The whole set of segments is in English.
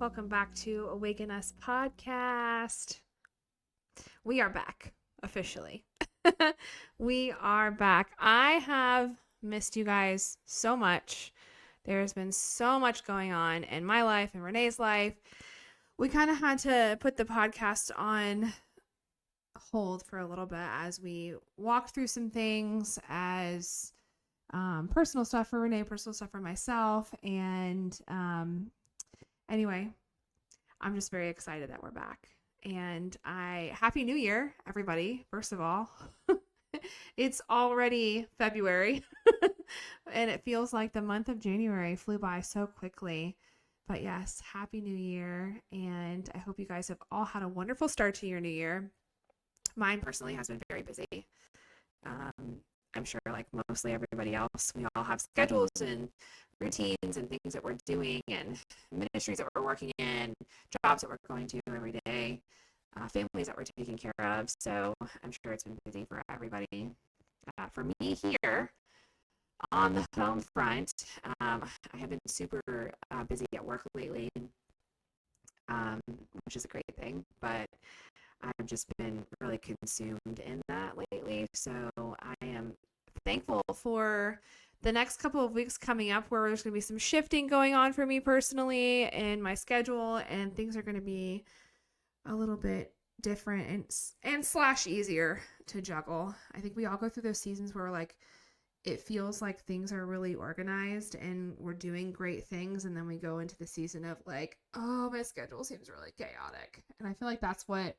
Welcome back to Awaken Us Podcast. We are back officially. We are back. I have missed you guys so much. There's been so much going on in my life and Renee's life. We kind of had to put the podcast on hold for a little bit as we walked through some things as personal stuff for Renee, personal stuff for myself. And anyway, I'm just very excited that we're back. And Happy New Year, everybody, first of all. It's already February, and it feels like the month of January flew by so quickly. But yes, Happy New Year, and I hope you guys have all had a wonderful start to your new year. Mine personally has been very busy. I'm sure like mostly everybody else, we all have schedules and routines and things that we're doing and ministries that we're working in, jobs that we're going to every day, families that we're taking care of. So I'm sure it's been busy for everybody. For me here on the home front, I have been super busy at work lately, which is a great thing, but I've just been really consumed in that lately. So I am thankful for the next couple of weeks coming up where there's going to be some shifting going on for me personally in my schedule, and things are going to be a little bit different and slash easier to juggle. I think we all go through those seasons where like it feels like things are really organized and we're doing great things, and then we go into the season of like, oh, my schedule seems really chaotic. And I feel like that's what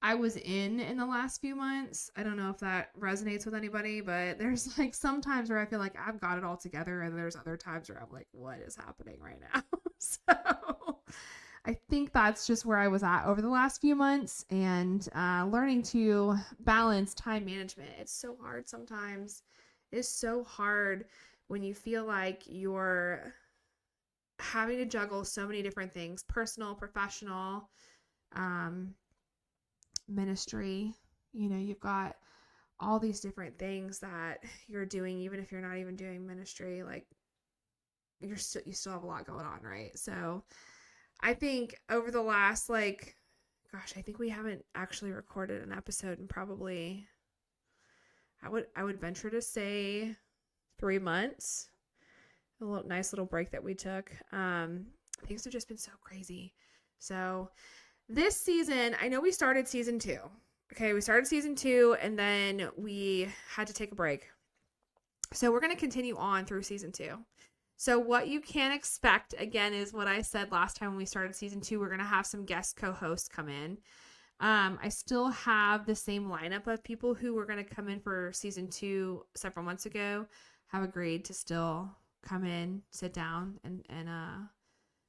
I was in the last few months. I don't know if that resonates with anybody, but there's like some times where I feel like I've got it all together, and there's other times where I'm like, what is happening right now? So I think that's just where I was at over the last few months, and learning to balance time management. It's so hard sometimes. It's so hard when you feel like you're having to juggle so many different things, personal, professional, ministry. You've got all these different things that you're doing, even if you're not even doing ministry, like you still have a lot going on, right? So I think over the last I think we haven't actually recorded an episode in probably, I would venture to say 3 months. Nice little break that we took. Things have just been so crazy. So this season, I know we started season 2. Okay, we started season 2, and then we had to take a break. So we're going to continue on through season 2. So what you can expect, again, is what I said last time when we started season 2. We're going to have some guest co-hosts come in. I still have the same lineup of people who were going to come in for season 2 several months ago, have agreed to still come in, sit down, and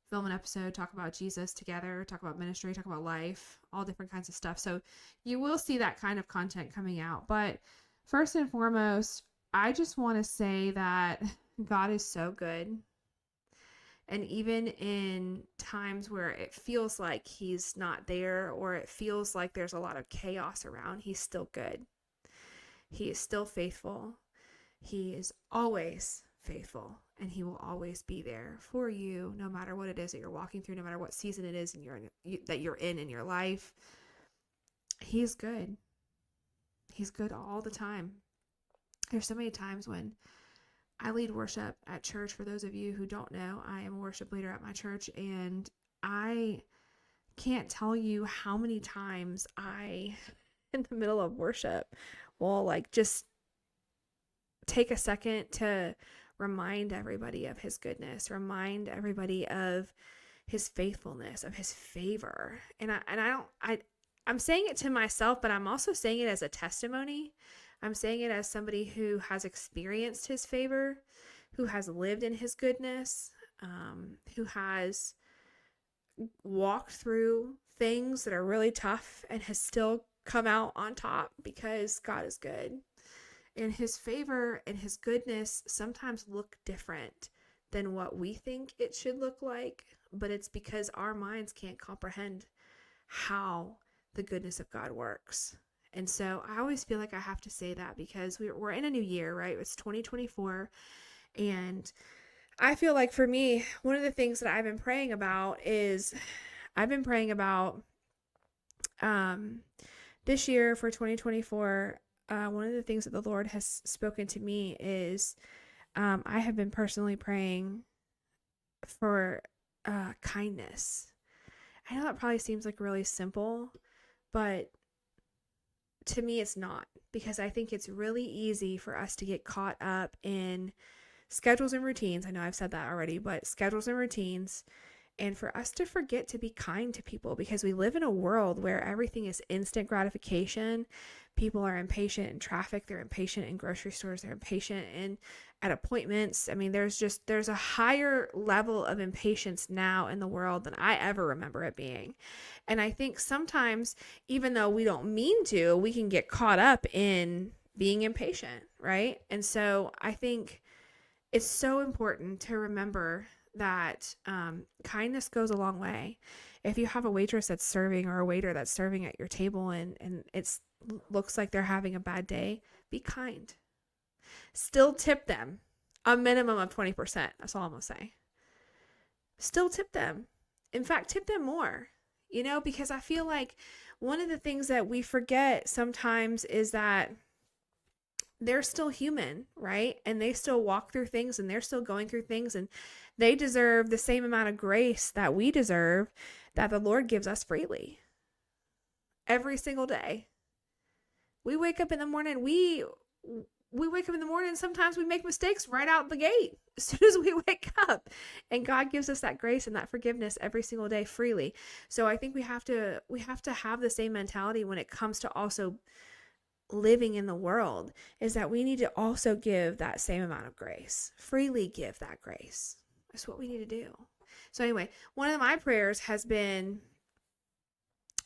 film an episode, talk about Jesus together, talk about ministry, talk about life, all different kinds of stuff. So you will see that kind of content coming out. But first and foremost, I just want to say that God is so good. And even in times where it feels like he's not there, or it feels like there's a lot of chaos around, he's still good. He is still faithful. He is always faithful, and he will always be there for you, no matter what it is that you're walking through, no matter what season it is that you're in your life. He's good. He's good all the time. There's so many times when I lead worship at church. For those of you who don't know, I am a worship leader at my church, and I can't tell you how many times I, in the middle of worship, will just take a second to remind everybody of his goodness, remind everybody of his faithfulness, of his favor. And I'm saying it to myself, but I'm also saying it as a testimony. I'm saying it as somebody who has experienced his favor, who has lived in his goodness, who has walked through things that are really tough and has still come out on top because God is good. And his favor and his goodness sometimes look different than what we think it should look like, but it's because our minds can't comprehend how the goodness of God works. And so I always feel like I have to say that because we're in a new year, right? It's 2024, and I feel like for me, one of the things that I've been praying about is I've been praying about um, this year for 2024. One of the things that the Lord has spoken to me is I have been personally praying for kindness. I know that probably seems like really simple, but to me, it's not, because I think it's really easy for us to get caught up in schedules and routines. I know I've said that already, but schedules and routines, and for us to forget to be kind to people, because we live in a world where everything is instant gratification. People are impatient in traffic, they're impatient in grocery stores, they're impatient in at appointments. I mean, there's a higher level of impatience now in the world than I ever remember it being. And I think sometimes, even though we don't mean to, we can get caught up in being impatient, right? And so I think it's so important to remember that kindness goes a long way. If you have a waitress that's serving, or a waiter that's serving at your table, and it's looks like they're having a bad day, be kind. Still tip them a minimum of 20%. That's all I'm going to say. Still tip them. In fact, tip them more, because I feel like one of the things that we forget sometimes is that they're still human, right? And they still walk through things, and they're still going through things, and they deserve the same amount of grace that we deserve, that the Lord gives us freely every single day. We wake up in the morning, we wake up in the morning, sometimes we make mistakes right out the gate as soon as we wake up, and God gives us that grace and that forgiveness every single day freely. So I think we have to have the same mentality when it comes to also living in the world, is that we need to also give that same amount of grace, freely give that grace. That's what we need to do. So anyway, one of my prayers has been,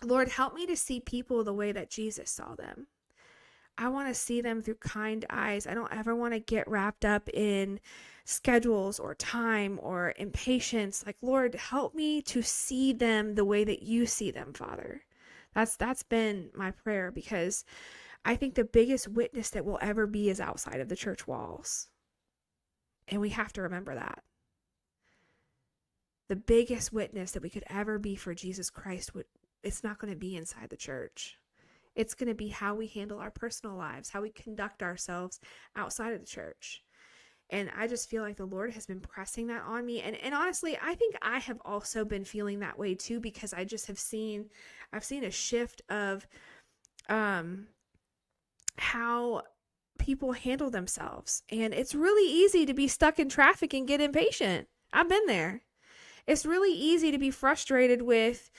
Lord, help me to see people the way that Jesus saw them. I want to see them through kind eyes. I don't ever want to get wrapped up in schedules or time or impatience. Like, Lord, help me to see them the way that you see them, Father. That's been my prayer, because I think the biggest witness that we'll ever be is outside of the church walls. And we have to remember that. The biggest witness that we could ever be for Jesus Christ, it's not going to be inside the church. It's going to be how we handle our personal lives, how we conduct ourselves outside of the church. And I just feel like the Lord has been pressing that on me. And honestly, I think I have also been feeling that way too, because I just I've seen a shift of how people handle themselves. And it's really easy to be stuck in traffic and get impatient. I've been there. It's really easy to be frustrated with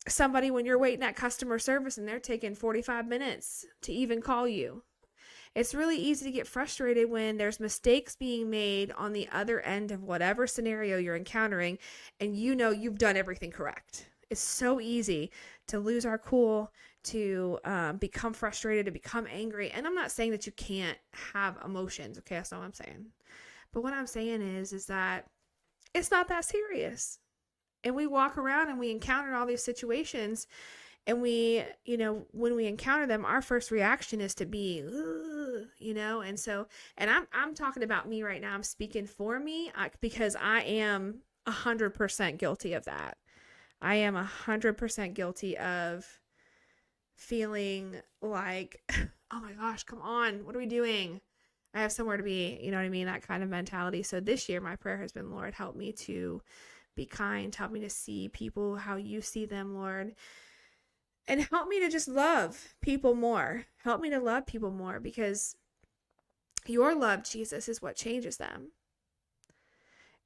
somebody when you're waiting at customer service and they're taking 45 minutes to even call you. It's really easy to get frustrated when there's mistakes being made on the other end of whatever scenario you're encountering, and you've done everything correct. It's so easy to lose our cool, to become frustrated, to become angry. And I'm not saying that you can't have emotions, okay? That's not what I'm saying. But what I'm saying is that it's not that serious. And we walk around and we encounter all these situations, and we, when we encounter them, our first reaction is to be, and so, and I'm talking about me right now. I'm speaking for me, because I am 100% guilty of that. I am 100% guilty of feeling like, oh my gosh, come on, what are we doing? I have somewhere to be, you know what I mean? That kind of mentality. So this year, my prayer has been, Lord, help me to be kind. Help me to see people how you see them, Lord. And help me to just love people more. Help me to love people more, because your love, Jesus, is what changes them.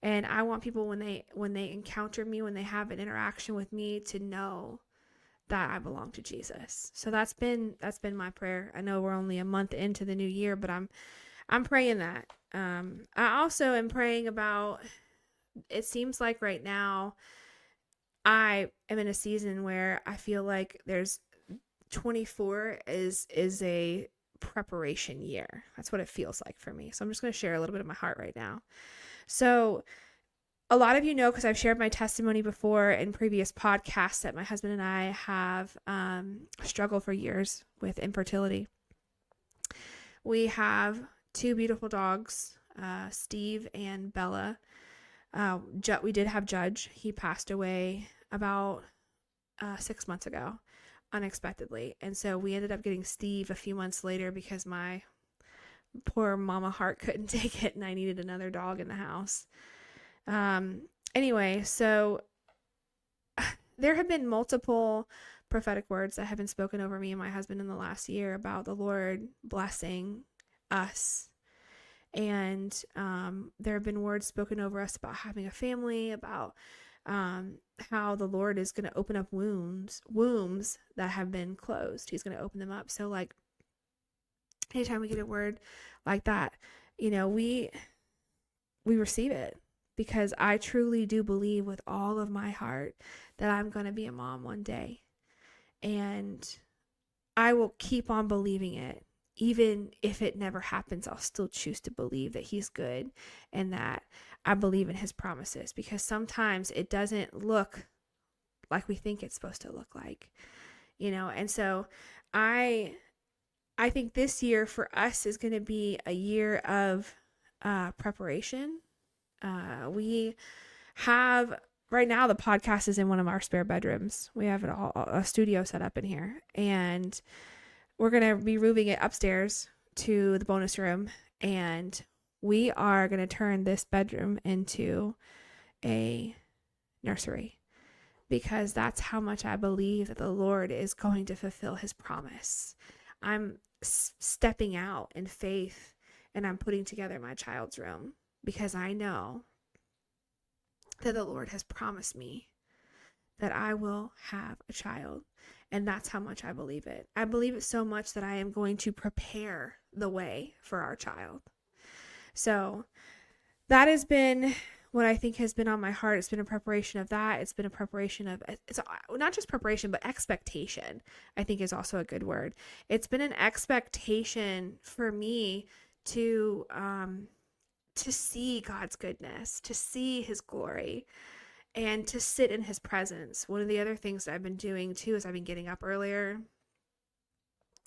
And I want people, when they encounter me, when they have an interaction with me, to know that I belong to Jesus. So that's been my prayer. I know we're only a month into the new year, but I'm praying that. I also am praying about, it seems like right now I am in a season where I feel like there's 24 is a preparation year. That's what it feels like for me. So I'm just going to share a little bit of my heart right now. So a lot of you know, because I've shared my testimony before in previous podcasts, that my husband and I have struggled for years with infertility. We have 2 beautiful dogs. Steve and Bella. We did have Judge. He passed away about 6 months ago, unexpectedly. And so we ended up getting Steve a few months later because my poor mama heart couldn't take it and I needed another dog in the house. Anyway, so there have been multiple prophetic words that have been spoken over me and my husband in the last year about the Lord blessing us. And there have been words spoken over us about having a family, about how the Lord is going to open up wombs that have been closed. He's going to open them up. So like anytime we get a word like that, we receive it, because I truly do believe with all of my heart that I'm going to be a mom one day. And I will keep on believing it. Even if it never happens, I'll still choose to believe that he's good and that I believe in his promises, because sometimes it doesn't look like we think it's supposed to look like, and so I think this year for us is going to be a year of preparation. We have right now, the podcast is in one of our spare bedrooms. We have a studio set up in here, and we're going to be moving it upstairs to the bonus room, and we are going to turn this bedroom into a nursery, because that's how much I believe that the Lord is going to fulfill his promise. I'm stepping out in faith, and I'm putting together my child's room because I know that the Lord has promised me that I will have a child. And that's how much I believe it. I believe it so much that I am going to prepare the way for our child. So that has been what I think has been on my heart. It's been a preparation of that. It's been a preparation of, it's not just preparation, but expectation, I think is also a good word. It's been an expectation for me to see God's goodness, to see his glory, and to sit in his presence. One of the other things that I've been doing too is I've been getting up earlier.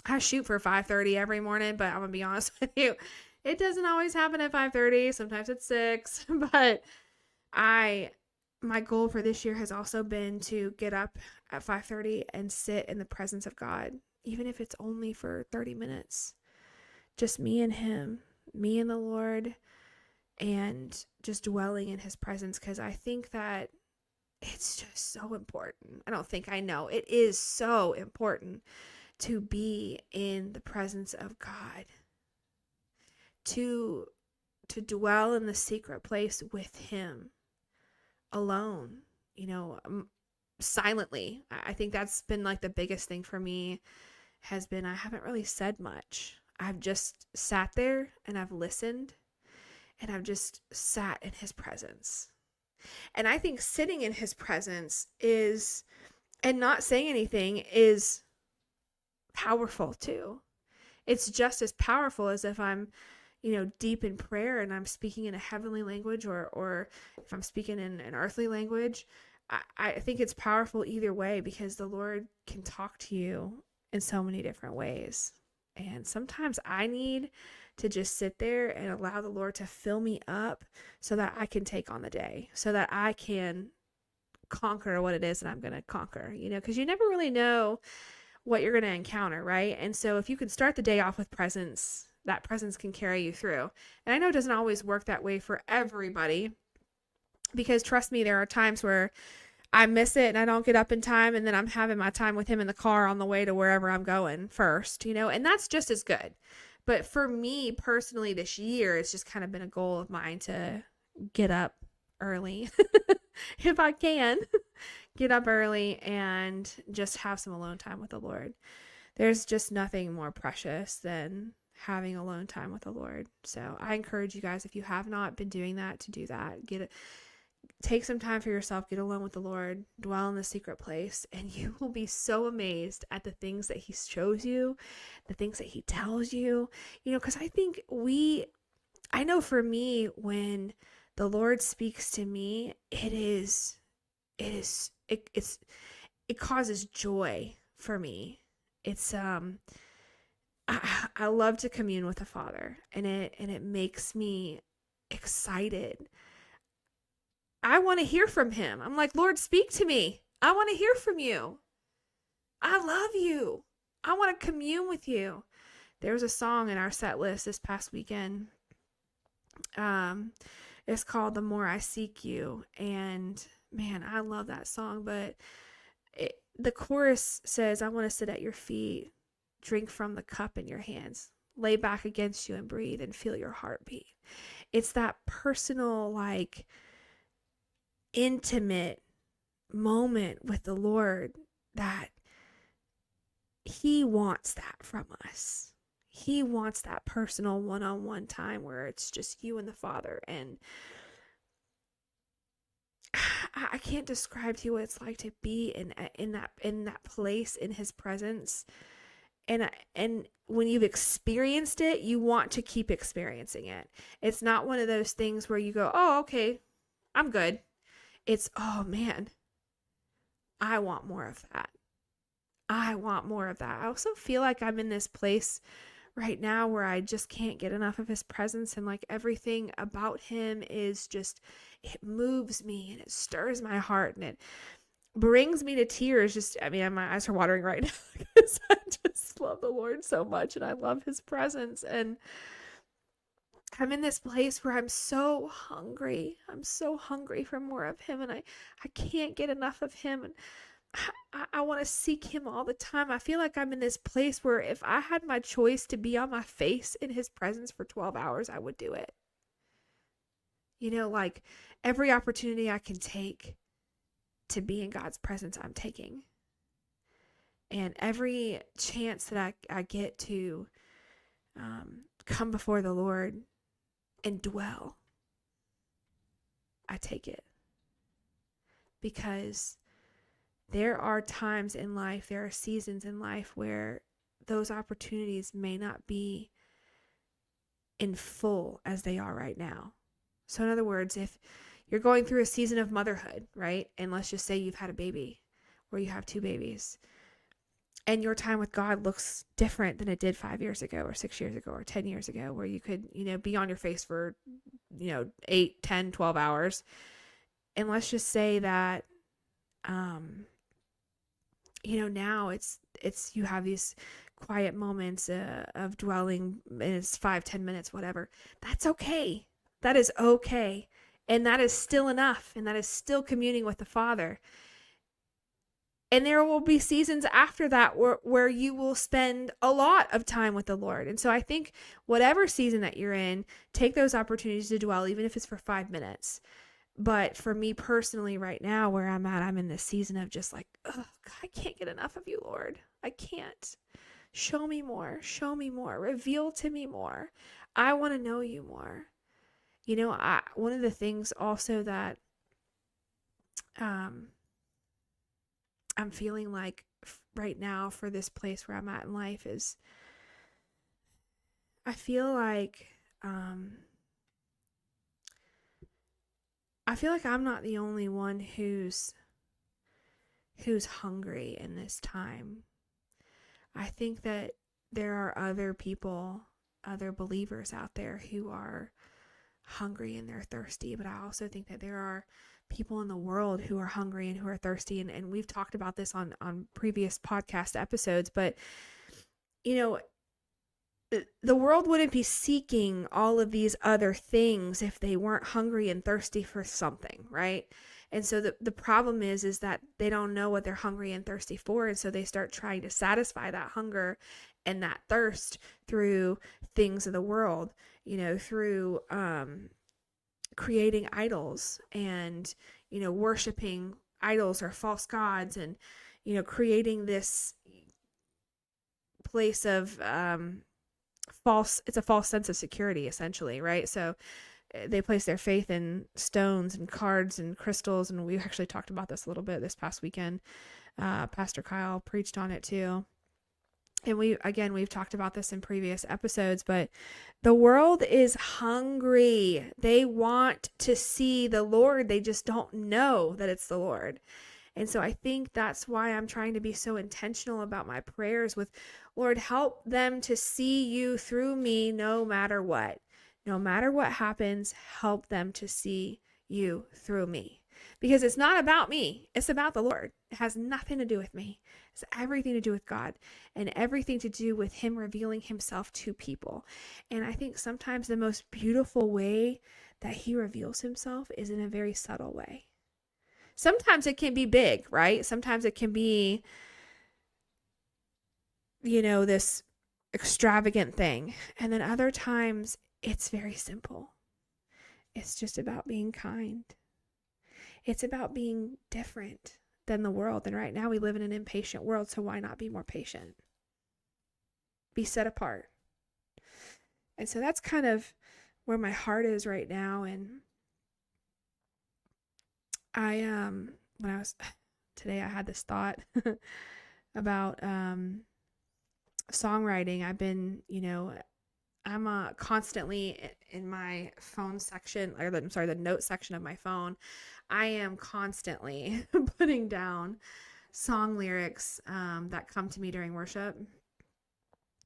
I shoot for 5:30 every morning, but I'm gonna be honest with you, it doesn't always happen at 5:30. Sometimes it's 6, but my goal for this year has also been to get up at 5:30 and sit in the presence of God, even if it's only for 30 minutes. Just me and him, me and the Lord, and just dwelling in his presence, because I think that it's just so important. I know it is so important to be in the presence of God, to dwell in the secret place with him alone, silently. I think that's been like the biggest thing for me, has been I haven't really said much. I've just sat there and I've listened, and I've just sat in his presence. And I think sitting in his presence and not saying anything is powerful too. It's just as powerful as if I'm, deep in prayer and I'm speaking in a heavenly language, or if I'm speaking in an earthly language. I think it's powerful either way, because the Lord can talk to you in so many different ways. And sometimes I need to just sit there and allow the Lord to fill me up so that I can take on the day, so that I can conquer what it is that I'm going to conquer, because you never really know what you're going to encounter, right? And so if you can start the day off with presence, that presence can carry you through. And I know it doesn't always work that way for everybody, because trust me, there are times where I miss it and I don't get up in time, and then I'm having my time with him in the car on the way to wherever I'm going first, and that's just as good. But for me personally this year, it's just kind of been a goal of mine to get up early if I can get up early and just have some alone time with the Lord. There's just nothing more precious than having alone time with the Lord. So I encourage you guys, if you have not been doing that, to do that. Take some time for yourself, get alone with the Lord, dwell in the secret place, and you will be so amazed at the things that he shows you, the things that he tells you, because I know for me, when the Lord speaks to me, it causes joy for me. It's, I love to commune with the Father, and it makes me excited. I want to hear from him. I'm like, Lord, speak to me. I want to hear from you. I love you. I want to commune with you. There was a song in our set list this past weekend. It's called The More I Seek You. And man, I love that song. But the chorus says, I want to sit at your feet, drink from the cup in your hands, lay back against you and breathe and feel your heartbeat. It's that personal, like, intimate moment with the Lord that he wants that from us. He wants that personal one-on-one time where it's just you and the Father. And I can't describe to you what it's like to be in that place in his presence. And when you've experienced it, you want to keep experiencing it. It's not one of those things where you go, oh, okay, I'm good. It's, oh man, I want more of that. I want more of that. I also feel like I'm in this place right now where I just can't get enough of his presence, and like everything about him is just, it moves me and it stirs my heart and it brings me to tears. Just, I mean, my eyes are watering right now because I just love the Lord so much and I love his presence. And I'm in this place where I'm so hungry. I'm so hungry for more of him, and I can't get enough of him. And I want to seek him all the time. I feel like I'm in this place where if I had my choice to be on my face in his presence for 12 hours, I would do it. You know, like every opportunity I can take to be in God's presence, I'm taking. And every chance that I get to come before the Lord and dwell, I take it. Because there are times in life, there are seasons in life where those opportunities may not be in full as they are right now. So in other words, if you're going through a season of motherhood, right? And let's just say you've had a baby or you have 2 babies, and your time with God looks different than it did 5 years ago or 6 years ago or 10 years ago, where you could, be on your face for, 8, 10, 12 hours. And let's just say that, now it's you have these quiet moments of dwelling, and it's 5-10 minutes, whatever. That's okay. That is okay. And that is still enough. And that is still communing with the Father. And there will be seasons after that where you will spend a lot of time with the Lord. And so I think whatever season that you're in, take those opportunities to dwell, even if it's for 5 minutes. But for me personally right now, where I'm at, I'm in this season of just like, oh, God, I can't get enough of you, Lord. I can't. Show me more. Show me more. Reveal to me more. I want to know you more. One of the things also that I'm feeling like right now for this place where I'm at in life is I feel like I'm not the only one who's hungry in this time. I think that there are other people, other believers out there who are hungry and they're thirsty, but I also think that there are people in the world who are hungry and who are thirsty, and we've talked about this on previous podcast episodes, but the world wouldn't be seeking all of these other things if they weren't hungry and thirsty for something, right? And so the problem is that they don't know what they're hungry and thirsty for, and so they start trying to satisfy that hunger and that thirst through things of the world, through creating idols and, worshiping idols or false gods, and, creating this place of it's a false sense of security, essentially, right? So they place their faith in stones and cards and crystals, and we actually talked about this a little bit this past weekend. Pastor Kyle preached on it too. And we've talked about this in previous episodes, but the world is hungry. They want to see the Lord. They just don't know that it's the Lord. And so I think that's why I'm trying to be so intentional about my prayers with, Lord, help them to see you through me no matter what. No matter what happens, help them to see you through me. Because it's not about me, it's about the Lord. It has nothing to do with me. It's everything to do with God and everything to do with Him revealing Himself to people. And I think sometimes the most beautiful way that He reveals Himself is in a very subtle way. Sometimes it can be big, right? Sometimes it can be, this extravagant thing. And then other times it's very simple. It's just about being kind. It's about being different than the world. And right now we live in an impatient world, so why not be more patient? Be set apart. And so that's kind of where my heart is right now. And when I was today, I had this thought about songwriting. I've been, I'm constantly in my phone section, or the note section of my phone. I am constantly putting down song lyrics that come to me during worship.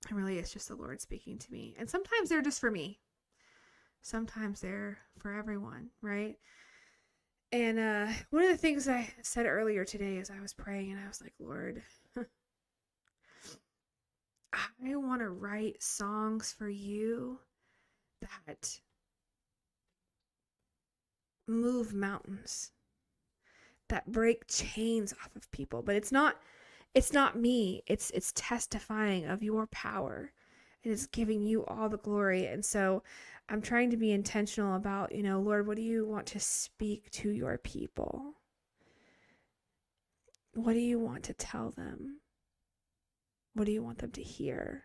And really, it's just the Lord speaking to me. And sometimes they're just for me. Sometimes they're for everyone, right? And one of the things I said earlier today as I was praying, and I was like, Lord, I want to write songs for you that move mountains, that break chains off of people. But it's not me. It's testifying of your power, and it's giving you all the glory. And so I'm trying to be intentional about, Lord, what do you want to speak to your people? What do you want to tell them? What do you want them to hear?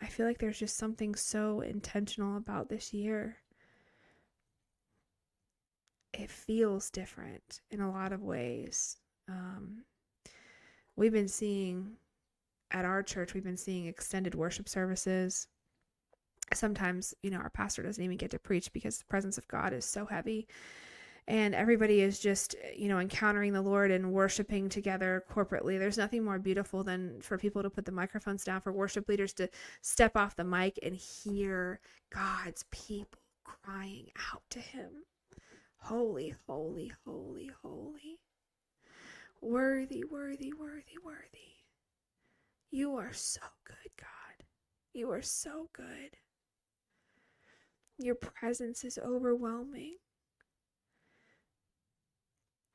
I feel like there's just something so intentional about this year. It feels different in a lot of ways. We've been seeing at our church, we've been seeing extended worship services. Sometimes, our pastor doesn't even get to preach because the presence of God is so heavy. And everybody is just, encountering the Lord and worshiping together corporately. There's nothing more beautiful than for people to put the microphones down, for worship leaders to step off the mic and hear God's people crying out to Him. Holy, holy, holy, holy. Worthy, worthy, worthy, worthy. You are so good, God. You are so good. Your presence is overwhelming.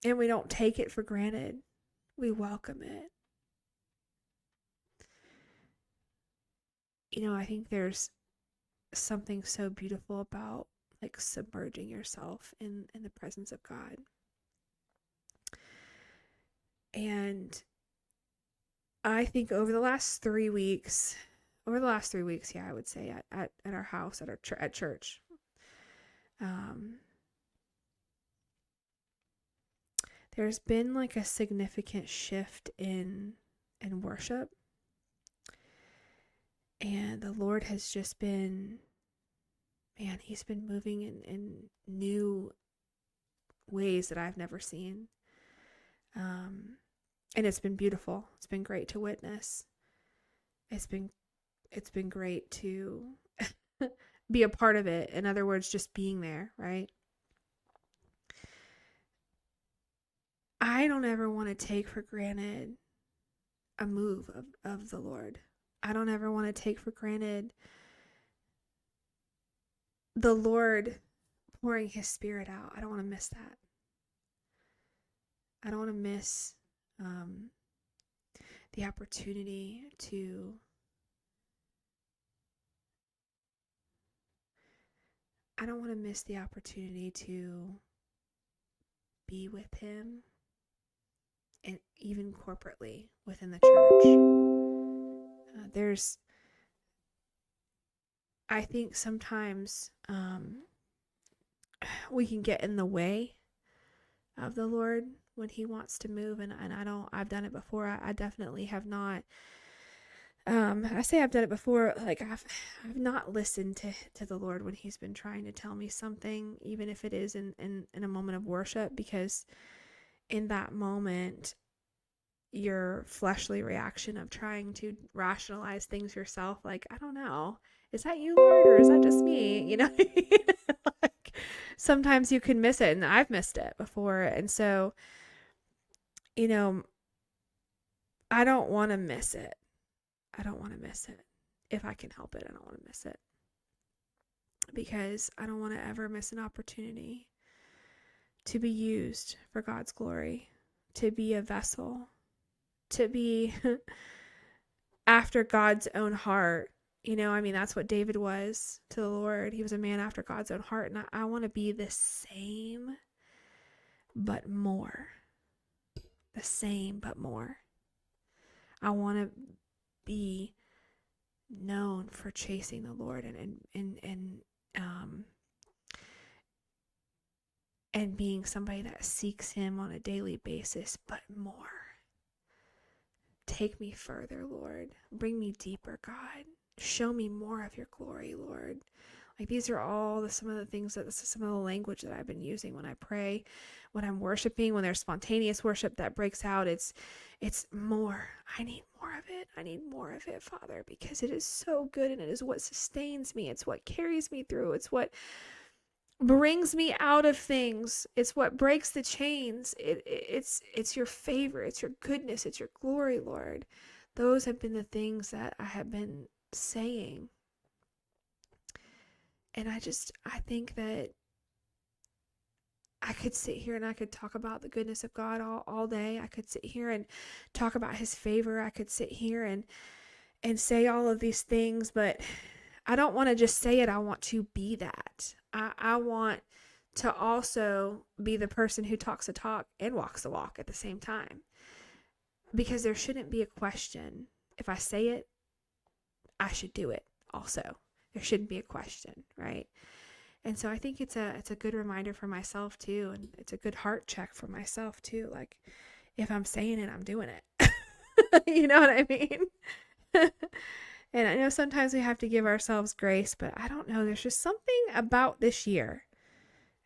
And we don't take it for granted. We welcome it. I think there's something so beautiful about submerging yourself in the presence of God. And I think over the last 3 weeks, yeah, I would say at our house, at church, there's been a significant shift in worship. And the Lord has just been, He's been moving in new ways that I've never seen. And it's been beautiful. It's been great to witness. It's been great to be a part of it. In other words, just being there, right? I don't ever want to take for granted a move of the Lord. I don't ever want to take for granted the Lord pouring His Spirit out. I don't want to miss that. I don't want to miss the opportunity to be with Him, and even corporately within the church. I think sometimes we can get in the way of the Lord when He wants to move, and I've done it before. I definitely have not. I say I've done it before. I've not listened to the Lord when He's been trying to tell me something, even if it is in a moment of worship, because in that moment, your fleshly reaction of trying to rationalize things yourself, I don't know, is that you, Lord, or is that just me? You know, like sometimes you can miss it, and I've missed it before. And so, you know, I don't want to miss it. I don't want to miss it. If I can help it, I don't want to miss it, because I don't want to ever miss an opportunity to be used for God's glory, to be a vessel, to be after God's own heart. You know, I mean, that's what David was to the Lord. He was a man after God's own heart. And I want to be the same, but more. The same, but more. I want to be known for chasing the Lord and being somebody that seeks him on a daily basis, but more. Take me further, Lord. Bring me deeper, God. Show me more of your glory, Lord. Like, these are all some of the things that this is some of the language that I've been using when I pray, when I'm worshiping, when there's spontaneous worship that breaks out. It's more. I need more of it. I need more of it, Father, because it is so good, and it is what sustains me. It's what carries me through. It's what brings me out of things. It's what breaks the chains. It's your favor. It's your goodness. It's your glory, Lord. Those have been the things that I have been saying. And I think that I could sit here and I could talk about the goodness of God all day. I could sit here and talk about his favor. I could sit here and say all of these things, but I don't want to just say it. I want to be that. I want to also be the person who talks the talk and walks the walk at the same time. Because there shouldn't be a question. If I say it, I should do it also. There shouldn't be a question, right? And so I think it's a good reminder for myself too, and it's a good heart check for myself too. Like, if I'm saying it, I'm doing it. You know what I mean? And I know sometimes we have to give ourselves grace, but I don't know. There's just something about this year.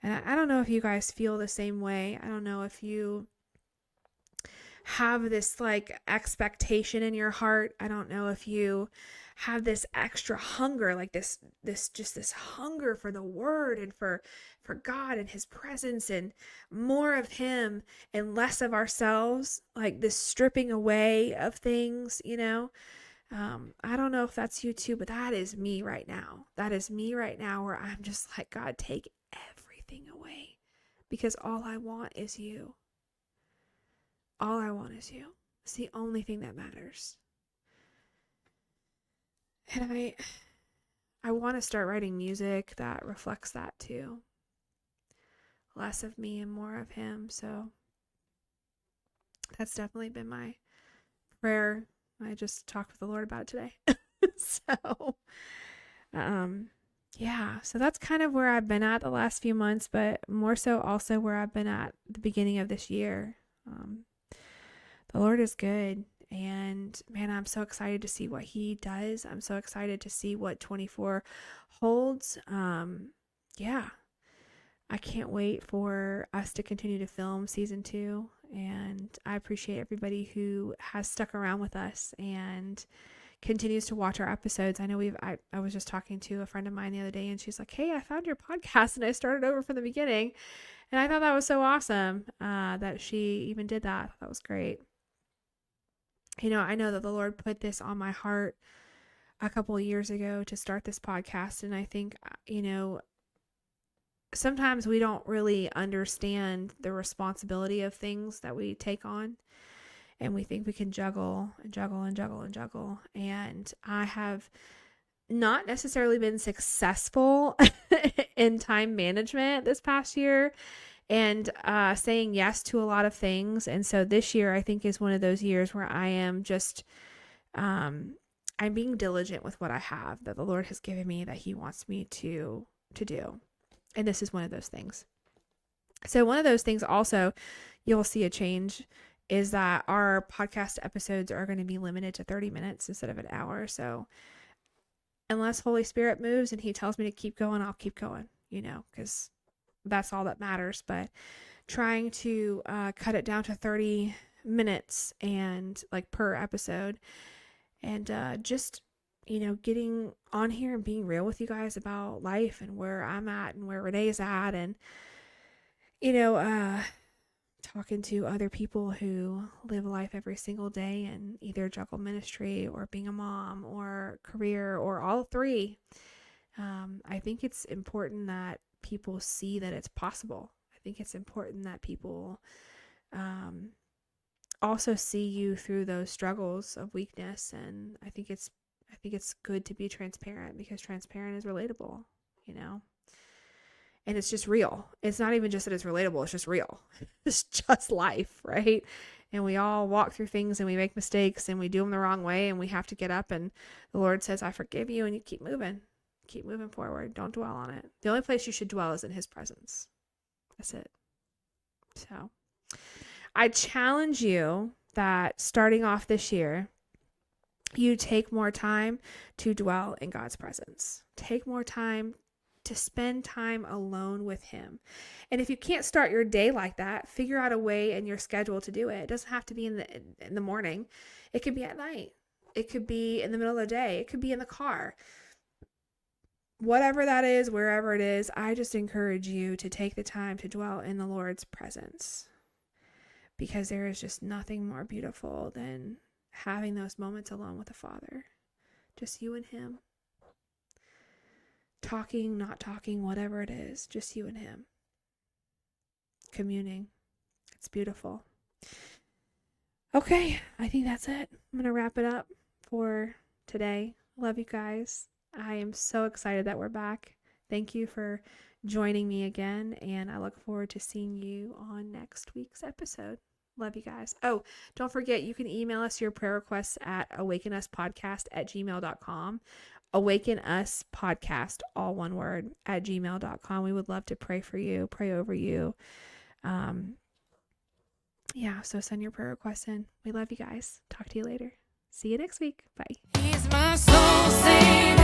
And I don't know if you guys feel the same way. I don't know if you have this like expectation in your heart. I don't know if you have this extra hunger, like this hunger for the word and for God and his presence and more of him and less of ourselves, like this stripping away of things, you know. I don't know if that's you too, but that is me right now. That is me right now, where I'm just like, God, take everything away, because all I want is you. All I want is you. It's the only thing that matters. And I want to start writing music that reflects that too. Less of me and more of him. So that's definitely been my prayer. I just talked with the Lord about it today. So, yeah. So that's kind of where I've been at the last few months, but more so also where I've been at the beginning of this year. The Lord is good. And man, I'm so excited to see what he does. I'm so excited to see what 24 holds. Yeah, I can't wait for us to continue to film season 2. And I appreciate everybody who has stuck around with us and continues to watch our episodes. I know I was just talking to a friend of mine the other day, and she's like, hey, I found your podcast and I started over from the beginning. And I thought that was so awesome that she even did that. That was great. You know, I know that the Lord put this on my heart a couple of years ago to start this podcast. And I think, you know, sometimes we don't really understand the responsibility of things that we take on. And we think we can juggle and juggle and juggle and juggle. And I have not necessarily been successful in time management this past year, and saying yes to a lot of things. And so this year, I think, is one of those years where I am just, I'm being diligent with what I have that the Lord has given me, that he wants me to do. And this is one of those things. So one of those things also, you'll see a change, is that our podcast episodes are going to be limited to 30 minutes instead of an hour. So unless Holy Spirit moves and he tells me to keep going, I'll keep going, you know, because that's all that matters. But trying to cut it down to 30 minutes and like per episode, and just getting on here and being real with you guys about life and where I'm at and where Renee's at, and, talking to other people who live life every single day and either juggle ministry or being a mom or career or all three. I think it's important that people see that it's possible. I think it's important that people also see you through those struggles of weakness, and I think it's good to be transparent, because transparent is relatable, and it's just real. It's not even just that it's relatable, it's just real. It's just life, right? And we all walk through things and we make mistakes and we do them the wrong way, and we have to get up, and the Lord says, I forgive you, and you keep moving. Keep moving forward. Don't dwell on it. The only place you should dwell is in his presence. That's it. So I challenge you that starting off this year, you take more time to dwell in God's presence. Take more time to spend time alone with him. And if you can't start your day like that, figure out a way in your schedule to do it. It doesn't have to be in the morning. It could be at night. It could be in the middle of the day. It could be in the car. Whatever that is, wherever it is, I just encourage you to take the time to dwell in the Lord's presence, because there is just nothing more beautiful than having those moments alone with the Father. Just you and him. Talking, not talking, whatever it is, just you and him. Communing. It's beautiful. Okay, I think that's it. I'm going to wrap it up for today. Love you guys. I am so excited that we're back. Thank you for joining me again, and I look forward to seeing you on next week's episode. Love you guys. Oh, don't forget, you can email us your prayer requests at AwakenUsPodcast@gmail.com. AwakenUsPodcast, all one word, @gmail.com. We would love to pray for you, pray over you. So send your prayer requests in. We love you guys. Talk to you later. See you next week. Bye. He's my soul, sing.